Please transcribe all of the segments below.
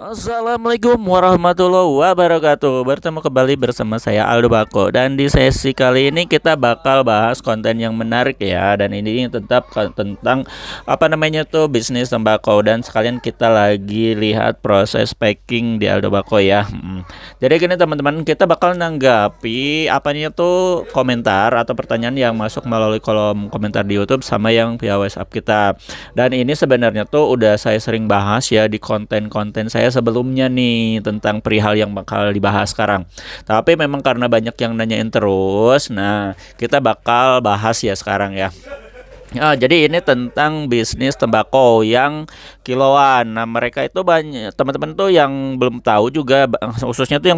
Assalamualaikum warahmatullahi wabarakatuh. Bertemu kembali bersama saya Aldo Bako. Dan di sesi kali ini kita bakal bahas konten yang menarik ya. Dan ini tetap tentang bisnis tembakau. Dan sekalian kita lagi lihat proses packing di Aldo Bako ya. Jadi gini teman-teman, kita bakal nanggapi komentar atau pertanyaan yang masuk melalui kolom komentar di YouTube sama yang via WhatsApp kita. Dan ini sebenarnya tuh udah saya sering bahas ya di konten-konten saya sebelumnya nih tentang perihal yang bakal dibahas sekarang. Tapi memang karena banyak yang nanyain terus, nah kita bakal bahas ya sekarang ya. Jadi ini tentang bisnis tembakau yang kiloan. Nah, mereka itu banyak teman-teman tuh yang belum tahu juga, khususnya tuh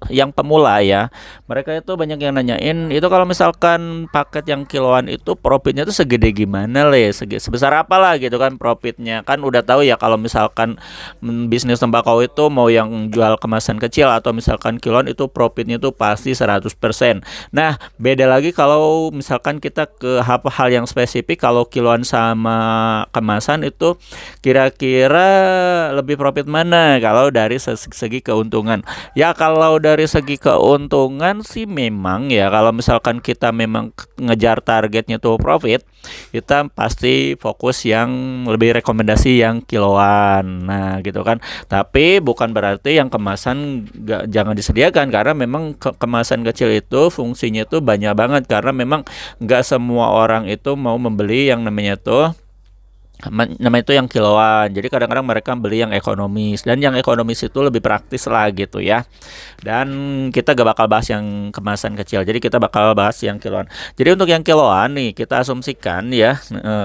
yang pemula ya. Mereka itu banyak yang nanyain, itu kalau misalkan paket yang kiloan itu profitnya tuh segede gimana sebesar apa lah gitu kan profitnya. Kan udah tahu ya kalau misalkan bisnis tembakau itu mau yang jual kemasan kecil atau misalkan kiloan itu profitnya tuh pasti 100%. Nah, beda lagi kalau misalkan kita ke hal yang spesifik. Kalau kiloan sama kemasan itu kira-kira lebih profit mana kalau dari segi keuntungan? Ya kalau dari segi keuntungan sih memang ya, kalau misalkan kita memang ngejar targetnya tuh profit, kita pasti fokus yang lebih rekomendasi yang kiloan. Nah gitu kan. Tapi bukan berarti yang kemasan jangan disediakan, karena memang kemasan kecil itu fungsinya itu banyak banget, karena memang nggak semua orang itu mau membeli yang namanya itu yang kiloan. Jadi kadang-kadang mereka beli yang ekonomis, dan yang ekonomis itu lebih praktis lah gitu ya. Dan kita gak bakal bahas yang kemasan kecil, jadi kita bakal bahas yang kiloan. Jadi untuk yang kiloan nih kita asumsikan ya,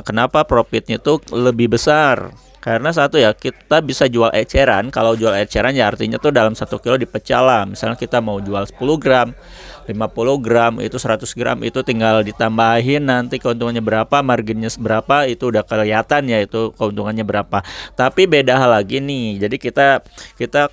kenapa profitnya itu lebih besar. Karena satu ya, kita bisa jual eceran. Kalau jual eceran ya artinya tuh dalam 1 kilo dipecah lah. Misalnya kita mau jual 10 gram, 50 gram, itu 100 gram, itu tinggal ditambahin nanti keuntungannya berapa, marginnya seberapa, itu udah kelihatan ya itu keuntungannya berapa. Tapi beda hal lagi nih. Jadi kita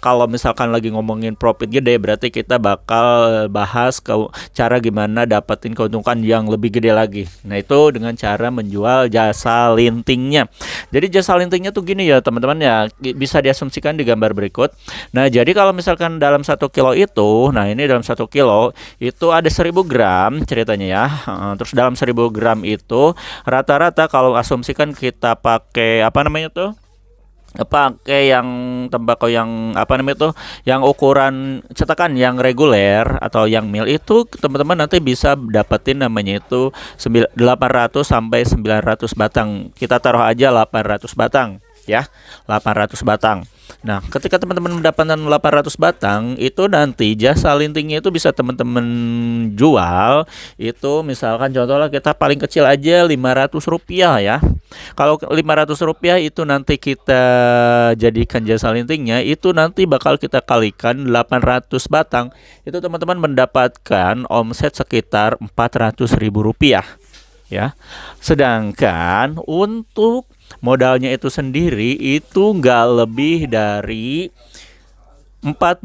kalau misalkan lagi ngomongin profit gede, berarti kita bakal bahas cara gimana dapetin keuntungan yang lebih gede lagi. Nah itu dengan cara menjual jasa lintingnya. Jadi jasa lintingnya tuh gini ya teman-teman ya, bisa diasumsikan di gambar berikut. Nah jadi kalau misalkan dalam 1 kilo itu, nah ini dalam 1 kilo itu ada 1000 gram ceritanya ya. Terus dalam 1000 gram itu rata-rata kalau asumsikan kita pakai pakai yang tembakau yang yang ukuran cetakan yang reguler atau yang mil, itu teman-teman nanti bisa dapetin namanya itu 800 sampai 900 batang. Kita taruh aja 800 batang ya, 800 batang. Nah, ketika teman-teman mendapatkan 800 batang, itu nanti jasa lintingnya itu bisa teman-teman jual. Itu misalkan contohnya kita paling kecil aja 500 rupiah ya. Kalau 500 rupiah itu nanti kita jadikan jasa lintingnya, itu nanti bakal kita kalikan 800 batang. Itu teman-teman mendapatkan omset sekitar 400.000 rupiah ya. Sedangkan untuk modalnya itu sendiri itu nggak lebih dari 4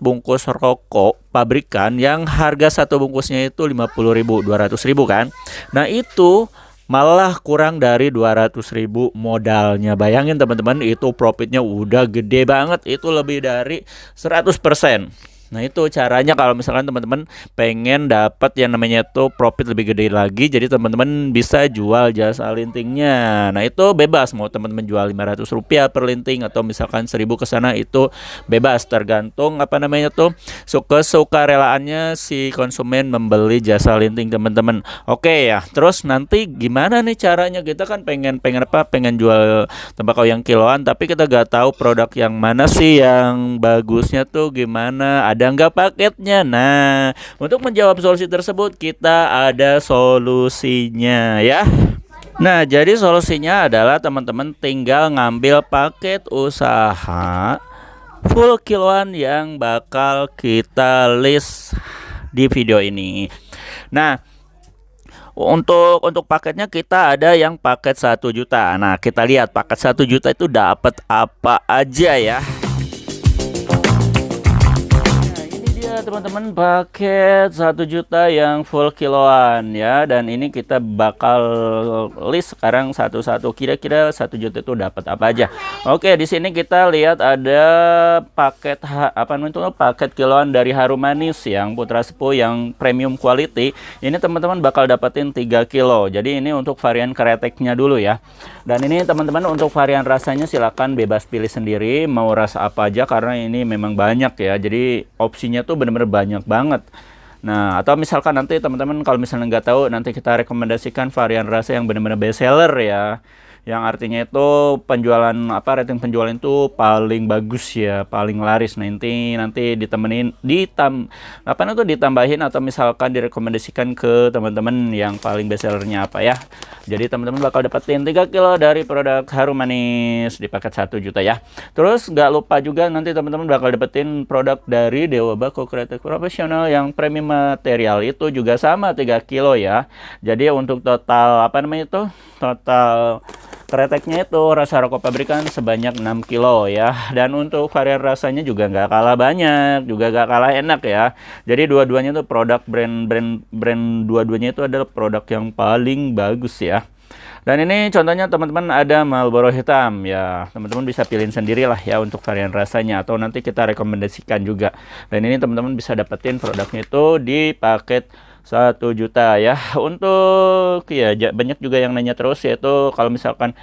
bungkus rokok pabrikan yang harga satu bungkusnya itu 50.000, 200.000 kan. Nah itu malah kurang dari 200.000 modalnya. Bayangin teman-teman, itu profitnya udah gede banget, itu lebih dari 100%. Nah itu caranya kalau misalkan teman-teman pengen dapat yang namanya tuh profit lebih gede lagi. Jadi teman-teman bisa jual jasa lintingnya. Nah itu bebas, mau teman-teman jual 500 rupiah per linting atau misalkan 1000 ke sana, itu bebas, tergantung suka relaannya si konsumen membeli jasa linting teman-teman. Oke ya, terus nanti gimana nih caranya? Kita kan pengen jual tembakau yang kiloan, tapi kita gak tahu produk yang mana sih yang bagusnya tuh gimana, ada nggak paketnya. Nah untuk menjawab solusi tersebut kita ada solusinya ya. Nah jadi solusinya adalah teman-teman tinggal ngambil paket usaha full kiloan yang bakal kita list di video ini. Nah untuk paketnya kita ada yang paket 1 juta. Nah kita lihat paket 1 juta itu dapat apa aja ya. ada teman-teman paket 1 juta yang full kiloan ya, dan ini kita bakal list sekarang satu-satu, kira-kira 1 juta itu dapat apa aja. Oke, di sini kita lihat ada paket apa namanya itu, paket kiloan dari Harum Manis yang Putra Sepuh yang premium quality. Ini teman-teman bakal dapetin 3 kilo. Jadi ini untuk varian kreteknya dulu ya. Dan ini teman-teman untuk varian rasanya silakan bebas pilih sendiri mau rasa apa aja, karena ini memang banyak ya. Jadi opsinya tuh bener-bener banyak banget. Nah, atau misalkan nanti teman-teman kalau misalnya nggak tahu, nanti kita rekomendasikan varian rasa yang benar-benar best seller ya. Yang artinya itu penjualan rating penjualan itu paling bagus ya, paling laris. Nanti ditemenin ditambahin atau misalkan direkomendasikan ke teman-teman yang paling best sellernya apa ya. Jadi teman-teman bakal dapetin 3 kilo dari produk Harum Manis di paket 1 juta ya. Terus nggak lupa juga nanti teman-teman bakal dapetin produk dari Dewa Bako Kretek Profesional yang premium material, itu juga sama 3 kilo ya. Jadi untuk total total kreteknya itu rasa rokok pabrikan sebanyak 6 kilo ya. Dan untuk varian rasanya juga nggak kalah banyak, juga nggak kalah enak ya. Jadi dua-duanya tuh produk brand dua-duanya itu adalah produk yang paling bagus ya. Dan ini contohnya teman-teman ada Marlboro hitam ya. Teman-teman bisa pilihin sendirilah ya untuk varian rasanya, atau nanti kita rekomendasikan juga. Dan ini teman-teman bisa dapetin produknya itu di paket 1 juta ya. Untuk ya banyak juga yang nanya terus, yaitu kalau misalkan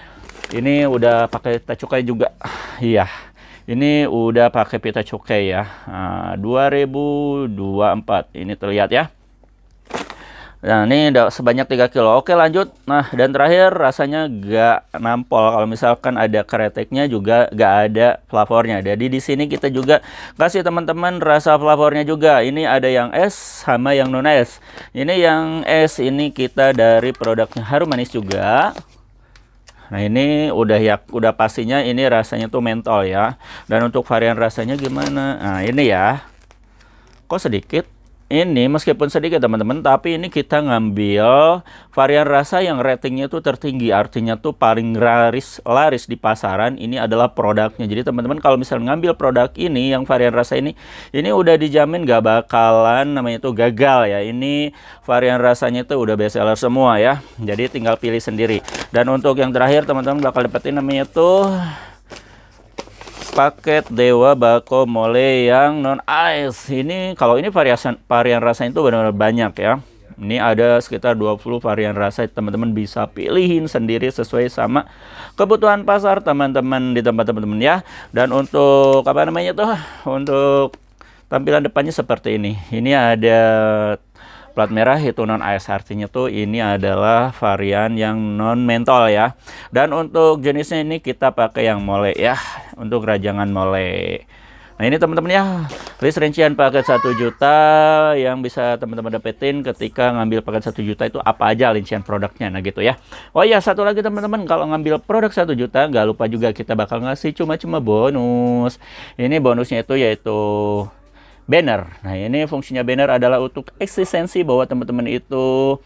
ini udah pakai pita cukai juga. Iya, ini udah pakai pita cukai ya. 2024 ini terlihat ya. Nah, ini udah sebanyak 3 kilo. Oke, lanjut. Nah, dan terakhir rasanya gak nampol. Kalau misalkan ada kreteknya juga gak ada flavornya. Jadi di sini kita juga kasih teman-teman rasa flavornya juga. Ini ada yang es sama yang non es. Ini yang es ini kita dari produknya Harum Manis juga. Nah, ini udah pastinya ini rasanya tuh mentol ya. Dan untuk varian rasanya gimana? Nah, ini ya. Kok sedikit? Ini meskipun sedikit teman-teman, tapi ini kita ngambil varian rasa yang ratingnya tuh tertinggi, artinya tuh paling laris di pasaran. Ini adalah produknya. Jadi teman-teman kalau misalnya ngambil produk ini yang varian rasa ini udah dijamin gak bakalan namanya tuh gagal ya. Ini varian rasanya tuh udah best seller semua ya. Jadi tinggal pilih sendiri. Dan untuk yang terakhir teman-teman bakal dapetin namanya tuh paket Dewa Bako Mole yang non ice. Ini kalau ini varian rasanya itu benar-benar banyak ya. Ini ada sekitar 20 varian rasa, teman-teman bisa pilihin sendiri sesuai sama kebutuhan pasar teman-teman di tempat teman-teman ya. Dan untuk untuk tampilan depannya seperti ini. Ini ada plat merah itu non ice, artinya tuh ini adalah varian yang non mentol ya. Dan untuk jenisnya ini kita pakai yang mole ya, untuk rajangan mole. Nah, ini teman-teman ya, list rincian paket 1 juta yang bisa teman-teman dapetin ketika ngambil paket 1 juta itu apa aja rincian produknya. Nah gitu ya. Oh iya, satu lagi teman-teman, kalau ngambil produk 1 juta nggak lupa juga kita bakal ngasih cuma-cuma bonus. Ini bonusnya itu yaitu banner. Nah, ini fungsinya banner adalah untuk eksistensi bahwa teman-teman itu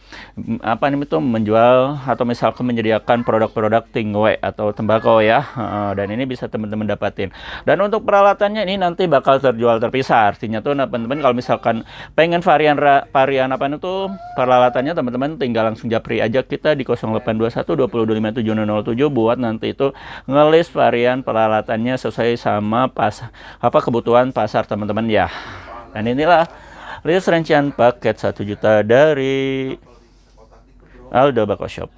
menjual atau misalkan menyediakan produk-produk tingwe atau tembakau ya. Dan ini bisa teman-teman dapatin. Dan untuk peralatannya ini nanti bakal terjual terpisah. Artinya tuh teman-teman kalau misalkan pengen varian peralatannya, teman-teman tinggal langsung japri aja kita di 0821 2257007 buat nanti itu ngelis varian peralatannya sesuai sama kebutuhan pasar teman-teman ya. Dan inilah list rincian paket 1 juta dari Aldo Bako Shop.